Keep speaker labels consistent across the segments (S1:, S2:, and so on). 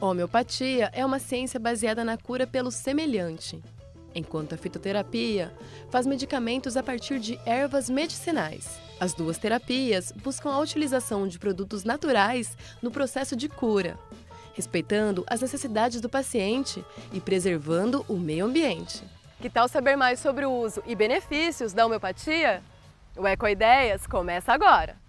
S1: Homeopatia é uma ciência baseada na cura pelo semelhante, enquanto a fitoterapia faz medicamentos a partir de ervas medicinais. As duas terapias buscam a utilização de produtos naturais no processo de cura, respeitando as necessidades do paciente e preservando o meio ambiente.
S2: Que tal saber mais sobre o uso e benefícios da homeopatia? O Ecoideias começa agora!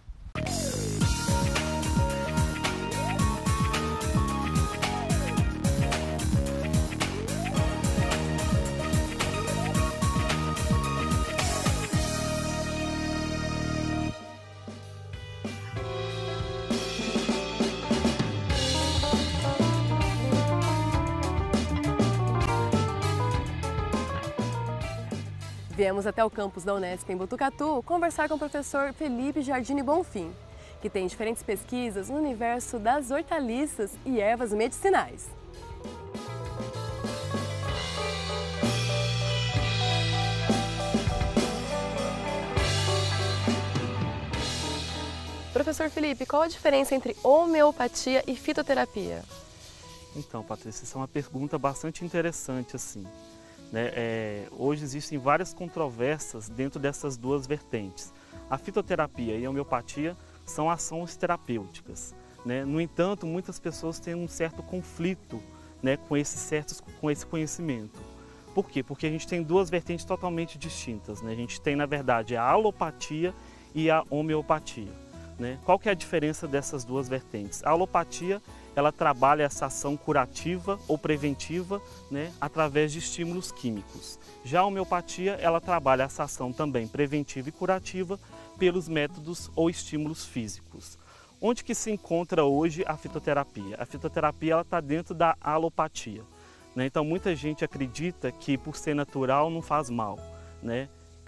S2: Viemos até o campus da Unesp em Botucatu conversar com o professor Felipe Jardini Bonfim, que tem diferentes pesquisas no universo das hortaliças e ervas medicinais. Professor Felipe, qual a diferença entre homeopatia e fitoterapia?
S3: Então, Patrícia, essa é uma pergunta bastante interessante, assim. Hoje existem várias controvérsias dentro dessas duas vertentes. A fitoterapia e a homeopatia são ações terapêuticas. No entanto, muitas pessoas têm um certo conflito com esse conhecimento. Por quê? Porque a gente tem duas vertentes totalmente distintas. A gente tem, na verdade, a alopatia e a homeopatia. Qual que é a diferença dessas duas vertentes? A alopatia, ela trabalha essa ação curativa ou preventiva através de estímulos químicos. Já a homeopatia, ela trabalha essa ação também preventiva e curativa pelos métodos ou estímulos físicos. Onde que se encontra hoje a fitoterapia? A fitoterapia está dentro da alopatia. Então muita gente acredita que por ser natural não faz mal,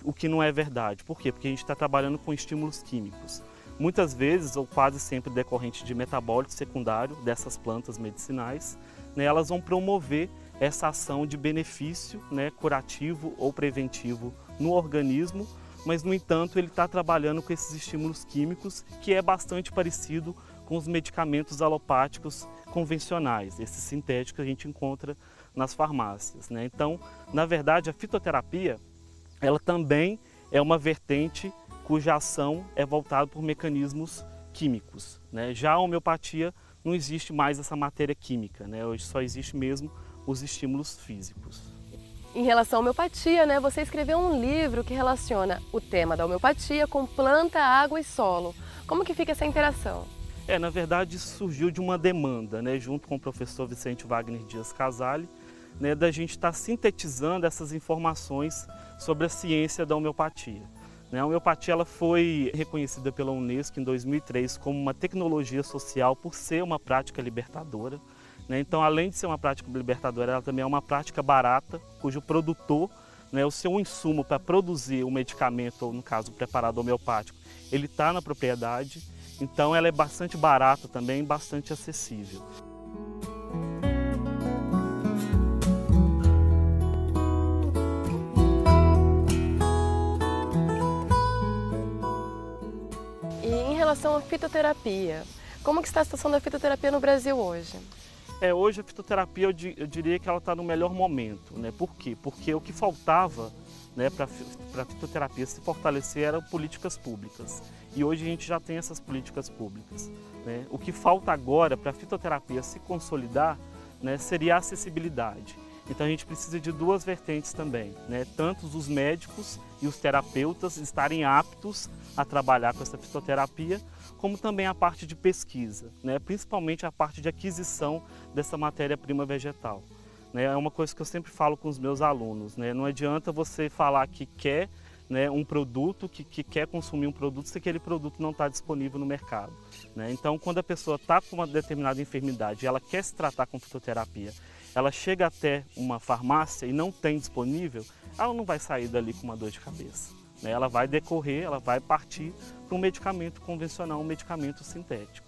S3: o que não é verdade. Por quê? Porque a gente está trabalhando com estímulos químicos. Muitas vezes, ou quase sempre decorrente de metabólito secundário dessas plantas medicinais, elas vão promover essa ação de benefício curativo ou preventivo no organismo, mas, no entanto, ele está trabalhando com esses estímulos químicos, que é bastante parecido com os medicamentos alopáticos convencionais, esses sintéticos que a gente encontra nas farmácias. Então, na verdade, a fitoterapia, ela também é uma vertente cuja ação é voltada por mecanismos químicos. Já a homeopatia não existe mais essa matéria química, hoje só existe mesmo os estímulos físicos.
S2: Em relação à homeopatia, você escreveu um livro que relaciona o tema da homeopatia com planta, água e solo. Como que fica essa interação?
S3: Na verdade, isso surgiu de uma demanda, junto com o professor Vicente Wagner Dias Casale, da gente estar sintetizando essas informações sobre a ciência da homeopatia. A homeopatia ela foi reconhecida pela Unesco em 2003 como uma tecnologia social por ser uma prática libertadora. Então, além de ser uma prática libertadora, ela também é uma prática barata, cujo produtor, o seu insumo para produzir o medicamento, ou no caso o preparado homeopático, ele está na propriedade. Então, ela é bastante barata também, bastante acessível.
S2: Em relação à fitoterapia, como que está a situação da fitoterapia no Brasil hoje?
S3: Hoje a fitoterapia eu diria que ela está no melhor momento. Por quê? Porque o que faltava para a fitoterapia se fortalecer eram políticas públicas. E hoje a gente já tem essas políticas públicas. O que falta agora para a fitoterapia se consolidar seria a acessibilidade. Então a gente precisa de duas vertentes também, tanto os médicos e os terapeutas estarem aptos a trabalhar com essa fitoterapia, como também a parte de pesquisa, principalmente a parte de aquisição dessa matéria-prima vegetal. É uma coisa que eu sempre falo com os meus alunos, não adianta você falar que quer um produto, que quer consumir um produto, se aquele produto não está disponível no mercado. Então, quando a pessoa está com uma determinada enfermidade e ela quer se tratar com fitoterapia, ela chega até uma farmácia e não tem disponível, ela não vai sair dali com uma dor de cabeça. Ela vai decorrer, ela vai partir para um medicamento convencional, um medicamento sintético.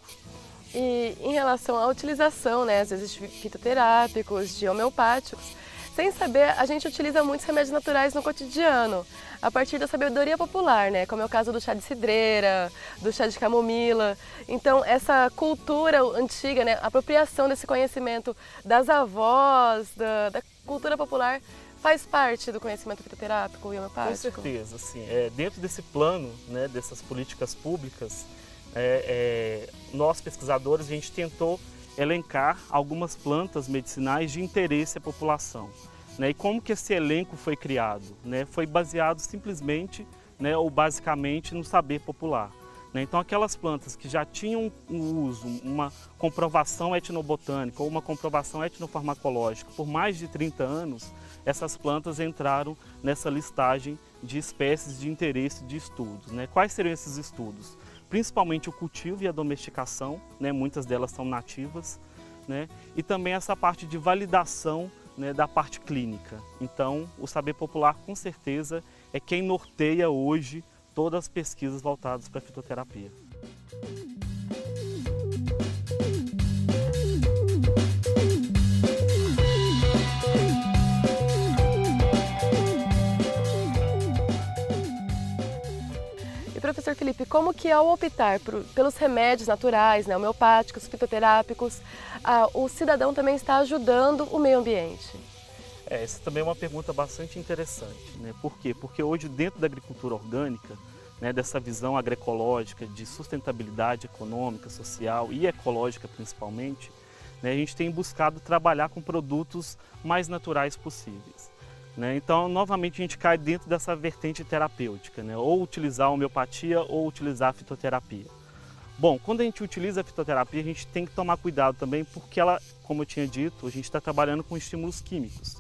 S2: E em relação à utilização, às vezes de fitoterápicos, de homeopáticos, Sem saber, a gente utiliza muitos remédios naturais no cotidiano, a partir da sabedoria popular, né? Como é o caso do chá de cidreira, do chá de camomila. Então, essa cultura antiga, né? A apropriação desse conhecimento das avós, da cultura popular, faz parte do conhecimento fitoterápico e homeopático?
S3: Com certeza, assim, dentro desse plano, né, dessas políticas públicas, nós pesquisadores, a gente tentou elencar algumas plantas medicinais de interesse à população. Né? E como que esse elenco foi criado? Né? Foi baseado simplesmente, né, ou basicamente no saber popular. Né? Então aquelas plantas que já tinham um uso, uma comprovação etnobotânica ou uma comprovação etnofarmacológica por mais de 30 anos, essas plantas entraram nessa listagem de espécies de interesse de estudos. Né? Quais seriam esses estudos? Principalmente o cultivo e a domesticação, né? Muitas delas são nativas, né? E também essa parte de validação, né, da parte clínica. Então, o saber popular, com certeza, é quem norteia hoje todas as pesquisas voltadas para a fitoterapia.
S2: Professor Felipe, como que ao optar pelos remédios naturais, né, homeopáticos, fitoterápicos, o cidadão também está ajudando o meio ambiente?
S3: Essa também é uma pergunta bastante interessante, né? Por quê? Porque hoje dentro da agricultura orgânica, né, dessa visão agroecológica de sustentabilidade econômica, social e ecológica principalmente, né, a gente tem buscado trabalhar com produtos mais naturais possíveis. Então, novamente, a gente cai dentro dessa vertente terapêutica, né? Ou utilizar a homeopatia ou utilizar a fitoterapia. Bom, quando a gente utiliza a fitoterapia, a gente tem que tomar cuidado também, porque ela, como eu tinha dito, a gente está trabalhando com estímulos químicos.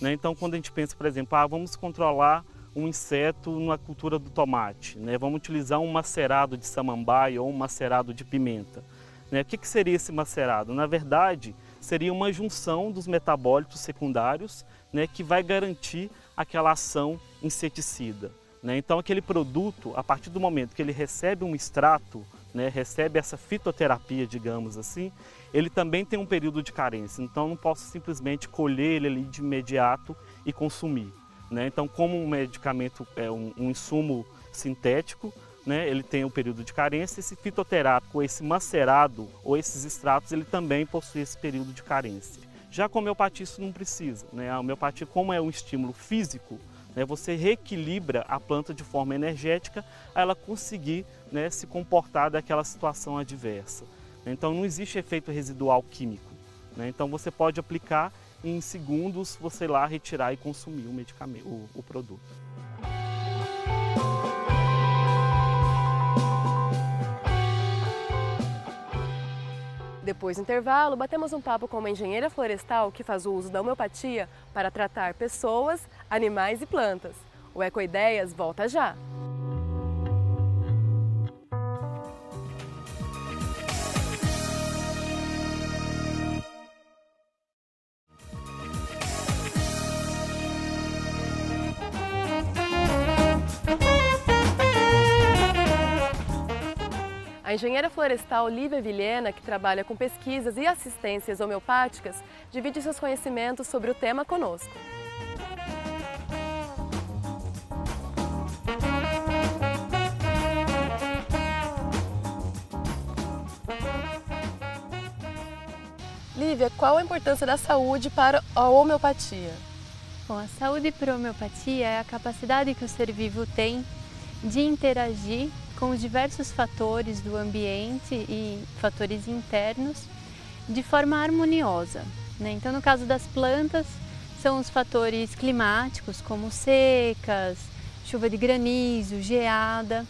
S3: Né? Então, quando a gente pensa, por exemplo, vamos controlar um inseto na cultura do tomate, né? Vamos utilizar um macerado de samambaia ou um macerado de pimenta. Né? O que seria esse macerado? Na verdade, seria uma junção dos metabólitos secundários, né, que vai garantir aquela ação inseticida. Né? Então, aquele produto, a partir do momento que ele recebe um extrato, né, recebe essa fitoterapia, digamos assim, ele também tem um período de carência. Então, não posso simplesmente colher ele ali de imediato e consumir. Né? Então, como um medicamento é um insumo sintético, né, ele tem um período de carência, esse fitoterápico, esse macerado ou esses extratos, ele também possui esse período de carência. Já com a homeopatia isso não precisa, né? A homeopatia, como é um estímulo físico, né, você reequilibra a planta de forma energética a ela conseguir, né, se comportar daquela situação adversa. Então não existe efeito residual químico. Né? Então você pode aplicar e em segundos você ir lá retirar e consumir o medicamento, o produto.
S2: Depois do intervalo, batemos um papo com uma engenheira florestal que faz o uso da homeopatia para tratar pessoas, animais e plantas. O Ecoideias volta já! A engenheira florestal Lívia Vilhena, que trabalha com pesquisas e assistências homeopáticas, divide seus conhecimentos sobre o tema conosco. Lívia, qual a importância da saúde para a homeopatia?
S4: Bom, a saúde para a homeopatia é a capacidade que o ser vivo tem de interagir com os diversos fatores do ambiente e fatores internos de forma harmoniosa. Né? Então, no caso das plantas, são os fatores climáticos, como secas, chuva de granizo, geada,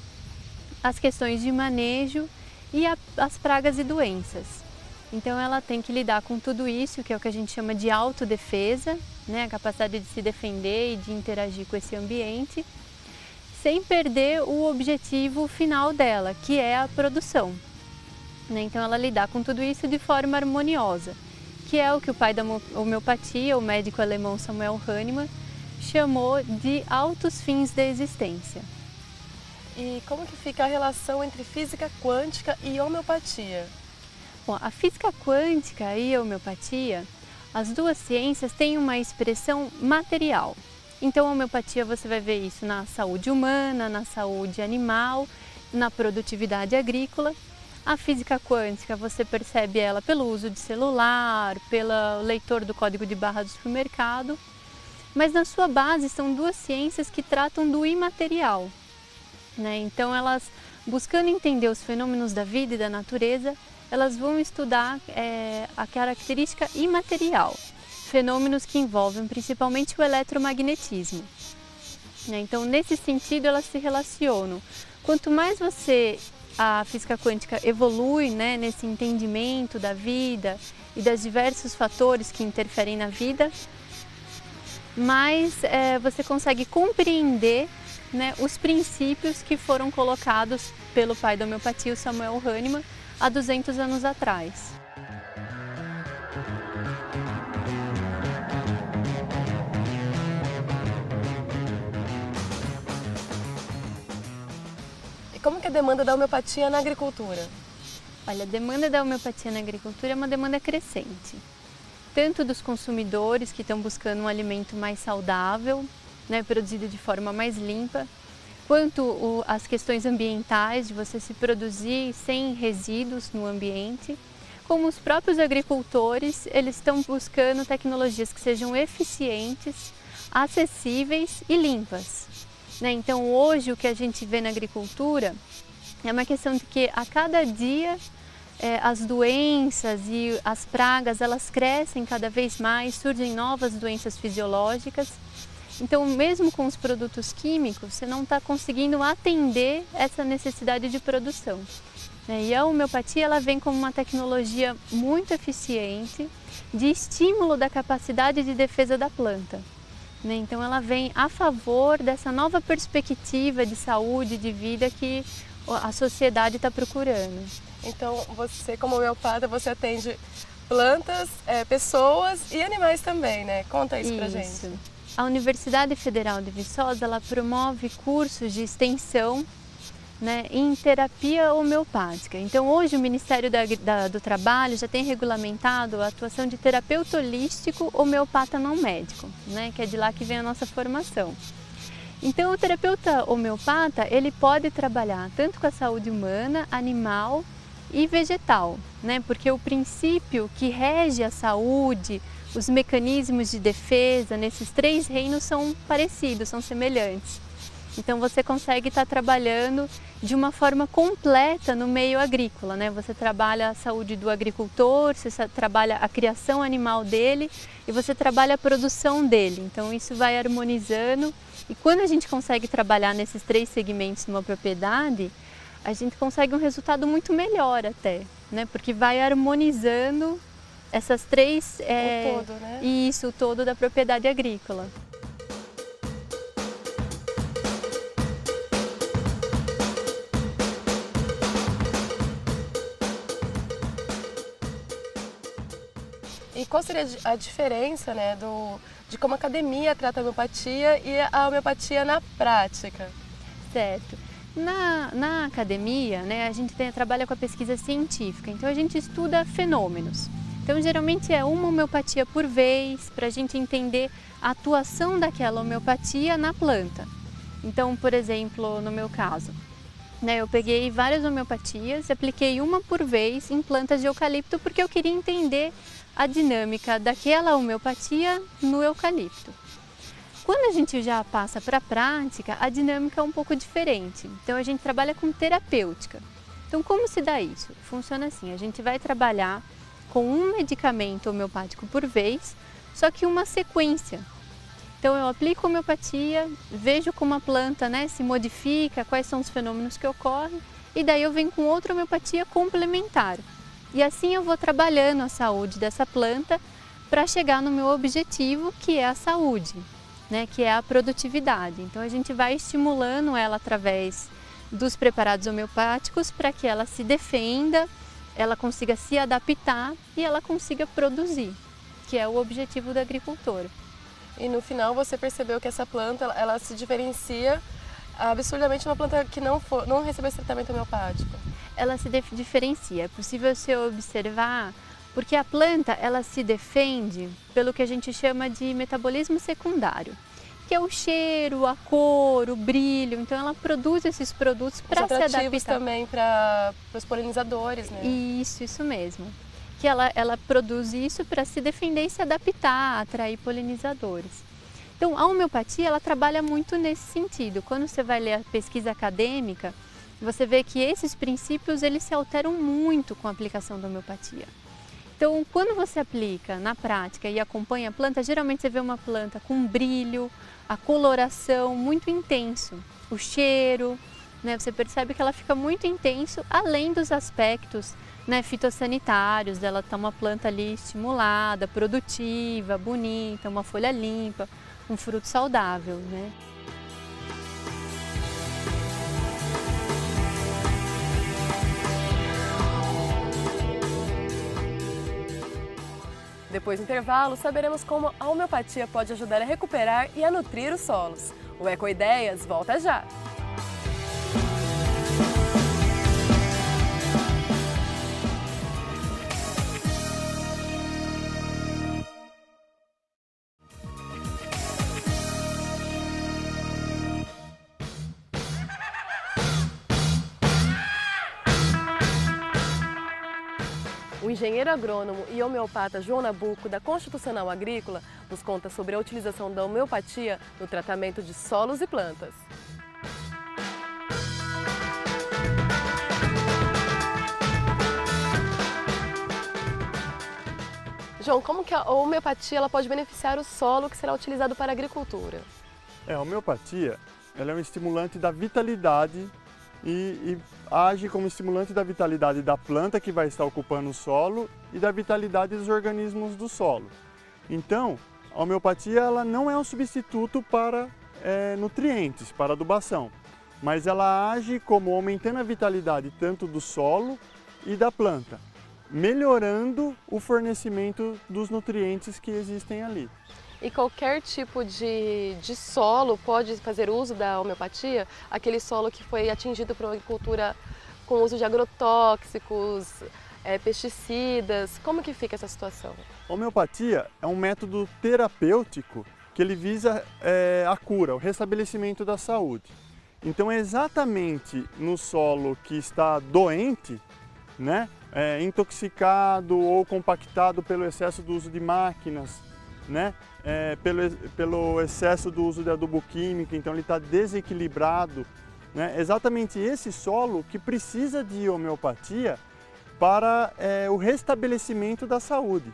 S4: as questões de manejo e as pragas e doenças. Então, ela tem que lidar com tudo isso, que é o que a gente chama de autodefesa, né? A capacidade de se defender e de interagir com esse ambiente, sem perder o objetivo final dela, que é a produção. Então ela lidar com tudo isso de forma harmoniosa, que é o que o pai da homeopatia, o médico alemão Samuel Hahnemann, chamou de altos fins da existência.
S2: E como que fica a relação entre física quântica e homeopatia?
S4: Bom, a física quântica e a homeopatia as duas ciências têm uma expressão material. Então, a homeopatia você vai ver isso na saúde humana, na saúde animal, na produtividade agrícola. A física quântica, você percebe ela pelo uso de celular, pelo leitor do código de barra do supermercado. Mas na sua base são duas ciências que tratam do imaterial, né? Então, elas, buscando entender os fenômenos da vida e da natureza, elas vão estudar a característica imaterial, fenômenos que envolvem principalmente o eletromagnetismo, né? Então, nesse sentido, elas se relacionam. Quanto mais a física quântica evolui, né, nesse entendimento da vida e dos diversos fatores que interferem na vida, mais você consegue compreender, né, os princípios que foram colocados pelo pai da homeopatia, o Samuel Hahnemann, há 200 anos atrás.
S2: Como que é a demanda da homeopatia na agricultura?
S4: Olha, a demanda da homeopatia na agricultura é uma demanda crescente. Tanto dos consumidores que estão buscando um alimento mais saudável, né, produzido de forma mais limpa, quanto as questões ambientais, de você se produzir sem resíduos no ambiente, como os próprios agricultores, eles estão buscando tecnologias que sejam eficientes, acessíveis e limpas, né? Então, hoje, o que a gente vê na agricultura é uma questão de que a cada dia as doenças e as pragas, elas crescem cada vez mais, surgem novas doenças fisiológicas. Então, mesmo com os produtos químicos, você não está conseguindo atender essa necessidade de produção, né? E a homeopatia, ela vem como uma tecnologia muito eficiente de estímulo da capacidade de defesa da planta, né? Então, ela vem a favor dessa nova perspectiva de saúde, de vida que a sociedade está procurando.
S2: Então, você, como homeopata, você atende plantas, pessoas e animais também, né? Conta isso pra gente.
S4: A Universidade Federal de Viçosa, ela promove cursos de extensão, né, em terapia homeopática. Então, hoje o Ministério do Trabalho já tem regulamentado a atuação de terapeuta holístico homeopata não médico, né, que é de lá que vem a nossa formação. Então, o terapeuta homeopata, ele pode trabalhar tanto com a saúde humana, animal e vegetal, né, porque o princípio que rege a saúde, os mecanismos de defesa nesses três reinos são parecidos, são semelhantes. Então, você consegue estar trabalhando de uma forma completa no meio agrícola, né? Você trabalha a saúde do agricultor, você trabalha a criação animal dele e você trabalha a produção dele. Então, isso vai harmonizando. E quando a gente consegue trabalhar nesses três segmentos numa propriedade, a gente consegue um resultado muito melhor até, né? Porque vai harmonizando essas três...
S2: o todo, né?
S4: Isso, o todo da propriedade agrícola.
S2: E qual seria a diferença, né, de como a academia trata a homeopatia e a homeopatia na prática?
S4: Certo. Na academia, né, a gente trabalha com a pesquisa científica, então a gente estuda fenômenos. Então, geralmente é uma homeopatia por vez, para a gente entender a atuação daquela homeopatia na planta. Então, por exemplo, no meu caso, né, eu peguei várias homeopatias e apliquei uma por vez em plantas de eucalipto, porque eu queria entender a dinâmica daquela homeopatia no eucalipto. Quando a gente já passa para a prática, a dinâmica é um pouco diferente. Então, a gente trabalha com terapêutica. Então, como se dá isso? Funciona assim, a gente vai trabalhar com um medicamento homeopático por vez, só que uma sequência. Então, eu aplico homeopatia, vejo como a planta, né, se modifica, quais são os fenômenos que ocorrem, e daí eu venho com outra homeopatia complementar. E assim eu vou trabalhando a saúde dessa planta para chegar no meu objetivo, que é a saúde, né, que é a produtividade. Então, a gente vai estimulando ela através dos preparados homeopáticos para que ela se defenda, ela consiga se adaptar e ela consiga produzir, que é o objetivo do agricultor.
S2: E no final você percebeu que essa planta, ela se diferencia absurdamente de uma planta que não recebeu esse tratamento homeopático?
S4: Ela se diferencia. É possível você observar Porque a planta, ela se defende pelo que a gente chama de metabolismo secundário, que é o cheiro, a cor, o brilho. Então ela produz esses produtos para se adaptar.
S2: Também para os polinizadores, né?
S4: Isso mesmo. Que ela produz isso para se defender e se adaptar, atrair polinizadores. Então a homeopatia, ela trabalha muito nesse sentido. Quando você vai ler a pesquisa acadêmica, você vê que esses princípios eles se alteram muito com a aplicação da homeopatia. Então, quando você aplica na prática e acompanha a planta, geralmente você vê uma planta com brilho, a coloração muito intenso, o cheiro, né? Você percebe que ela fica muito intenso, além dos aspectos, né, fitossanitários, dela tá uma planta ali estimulada, produtiva, bonita, uma folha limpa, um fruto saudável, né?
S2: Depois do intervalo, saberemos como a homeopatia pode ajudar a recuperar e a nutrir os solos. O Ecoideias volta já! O engenheiro agrônomo e homeopata João Nabuco, da Constitucional Agrícola, nos conta sobre a utilização da homeopatia no tratamento de solos e plantas. João, como que a homeopatia ela pode beneficiar o solo que será utilizado para a agricultura?
S5: A homeopatia ela é um estimulante da vitalidade e age como estimulante da vitalidade da planta que vai estar ocupando o solo e da vitalidade dos organismos do solo. Então, a homeopatia ela não é um substituto para nutrientes, para adubação, mas ela age como aumentando a vitalidade tanto do solo e da planta, melhorando o fornecimento dos nutrientes que existem ali.
S2: E qualquer tipo de solo pode fazer uso da homeopatia? Aquele solo que foi atingido por uma agricultura com uso de agrotóxicos, pesticidas, como que fica essa situação?
S5: A homeopatia é um método terapêutico que ele visa a cura, o restabelecimento da saúde. Então é exatamente no solo que está doente, né, intoxicado ou compactado pelo excesso do uso de máquinas, né, pelo excesso do uso de adubo químico, então ele está desequilibrado, né? Exatamente esse solo que precisa de homeopatia para o restabelecimento da saúde,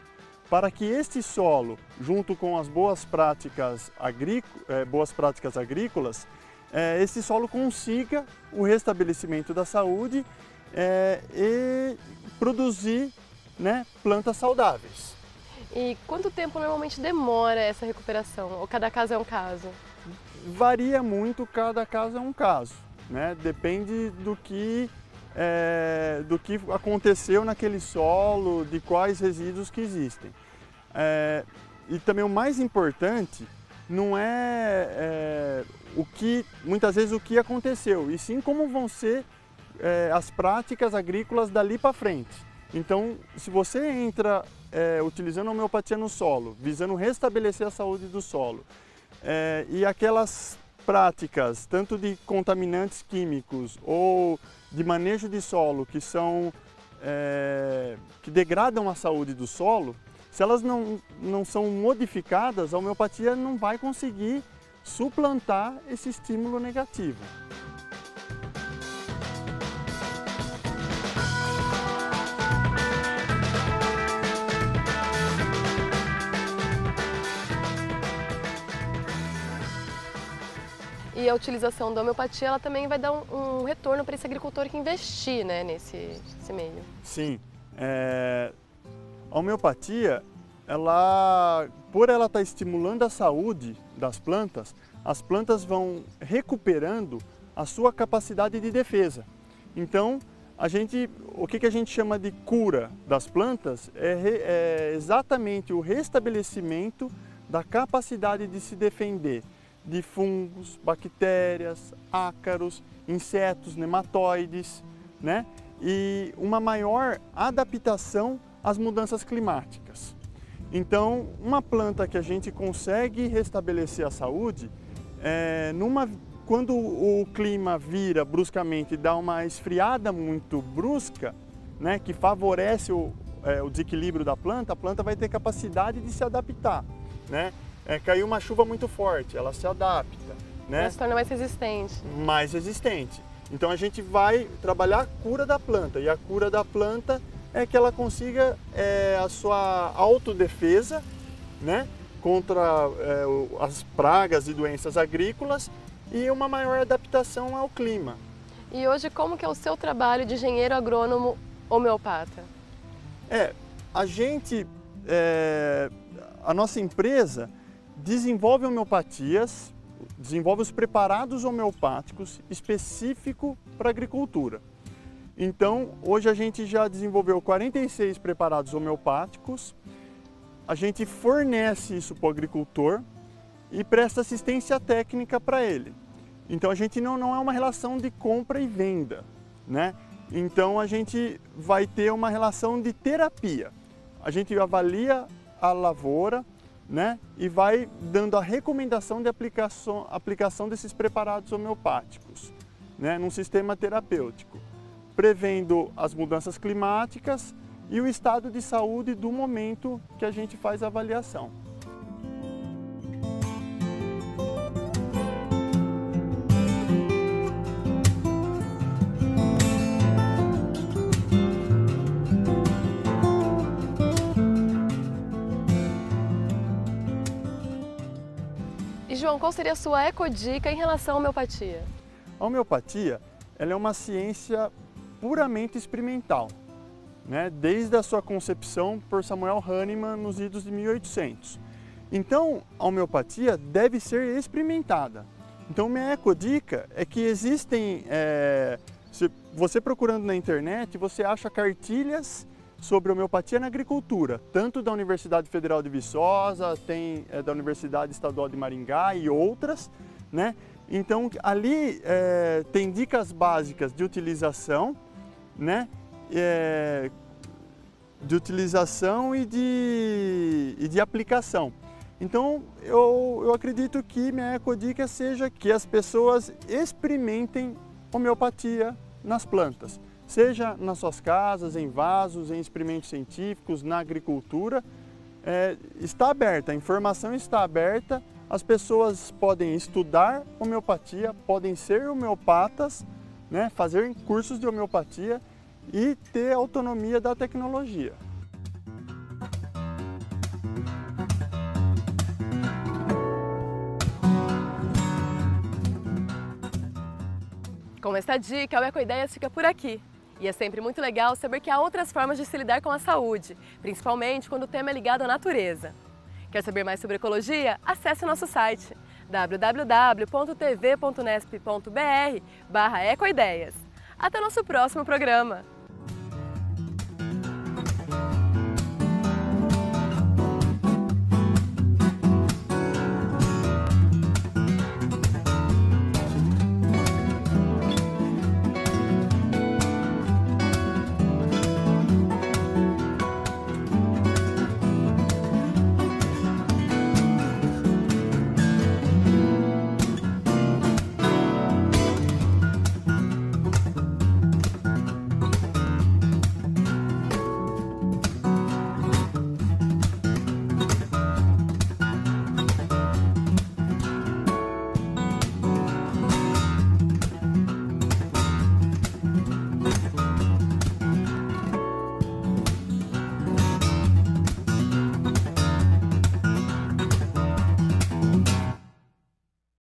S5: para que este solo, junto com as boas práticas agrícolas, esse solo consiga o restabelecimento da saúde e produzir, né, plantas saudáveis.
S2: E quanto tempo normalmente demora essa recuperação? Ou cada caso é um caso?
S5: Varia muito, cada caso é um caso, né? Depende do que aconteceu naquele solo, de quais resíduos que existem. E também o mais importante não é muitas vezes o que aconteceu, e sim como vão ser as práticas agrícolas dali para frente. Então, se você entra utilizando a homeopatia no solo, visando restabelecer a saúde do solo, e aquelas práticas, tanto de contaminantes químicos ou de manejo de solo, que degradam a saúde do solo, se elas não são modificadas, a homeopatia não vai conseguir suplantar esse estímulo negativo.
S2: E a utilização da homeopatia ela também vai dar um retorno para esse agricultor que investir, né, nesse meio.
S5: Sim. A homeopatia, por ela estar estimulando a saúde das plantas, as plantas vão recuperando a sua capacidade de defesa. Então, o que a gente chama de cura das plantas é exatamente o restabelecimento da capacidade de se defender de fungos, bactérias, ácaros, insetos, nematóides, né? E uma maior adaptação as mudanças climáticas. Então, uma planta que a gente consegue restabelecer a saúde, quando o clima vira bruscamente e dá uma esfriada muito brusca, né, que favorece o desequilíbrio da planta, a planta vai ter capacidade de se adaptar. Né? Caiu uma chuva muito forte, ela se adapta. Né?
S2: Ela se torna mais resistente.
S5: Mais resistente. Então a gente vai trabalhar a cura da planta, e a cura da planta é que ela consiga a sua autodefesa, né, contra as pragas e doenças agrícolas e uma maior adaptação ao clima.
S2: E hoje como que é o seu trabalho de engenheiro agrônomo homeopata?
S5: A nossa empresa desenvolve homeopatias, desenvolve os preparados homeopáticos específicos para a agricultura. Então, hoje a gente já desenvolveu 46 preparados homeopáticos, a gente fornece isso para o agricultor e presta assistência técnica para ele. Então, a gente não é uma relação de compra e venda, né? Então, a gente vai ter uma relação de terapia. A gente avalia a lavoura, né, e vai dando a recomendação de aplicação desses preparados homeopáticos, né, num sistema terapêutico, prevendo as mudanças climáticas e o estado de saúde do momento que a gente faz a avaliação.
S2: E João, qual seria a sua ecodica em relação à homeopatia?
S5: A homeopatia, ela é uma ciência puramente experimental, né? Desde a sua concepção por Samuel Hahnemann nos idos de 1800. Então, a homeopatia deve ser experimentada. Então, minha ecodica é que existem, você procurando na internet, você acha cartilhas sobre homeopatia na agricultura, tanto da Universidade Federal de Viçosa, tem da Universidade Estadual de Maringá e outras, né? Então, ali tem dicas básicas de utilização, né? De utilização e de aplicação. Então, eu acredito que minha ecodica seja que as pessoas experimentem homeopatia nas plantas, seja nas suas casas, em vasos, em experimentos científicos, na agricultura. Está aberta, a informação está aberta, as pessoas podem estudar homeopatia, podem ser homeopatas, né, fazer cursos de homeopatia e ter autonomia da tecnologia.
S2: Com essa dica, o Ecoideias fica por aqui. E é sempre muito legal saber que há outras formas de se lidar com a saúde, principalmente quando o tema é ligado à natureza. Quer saber mais sobre ecologia? Acesse o nosso site www.tv.nesp.br/ecoideias. Até nosso próximo programa!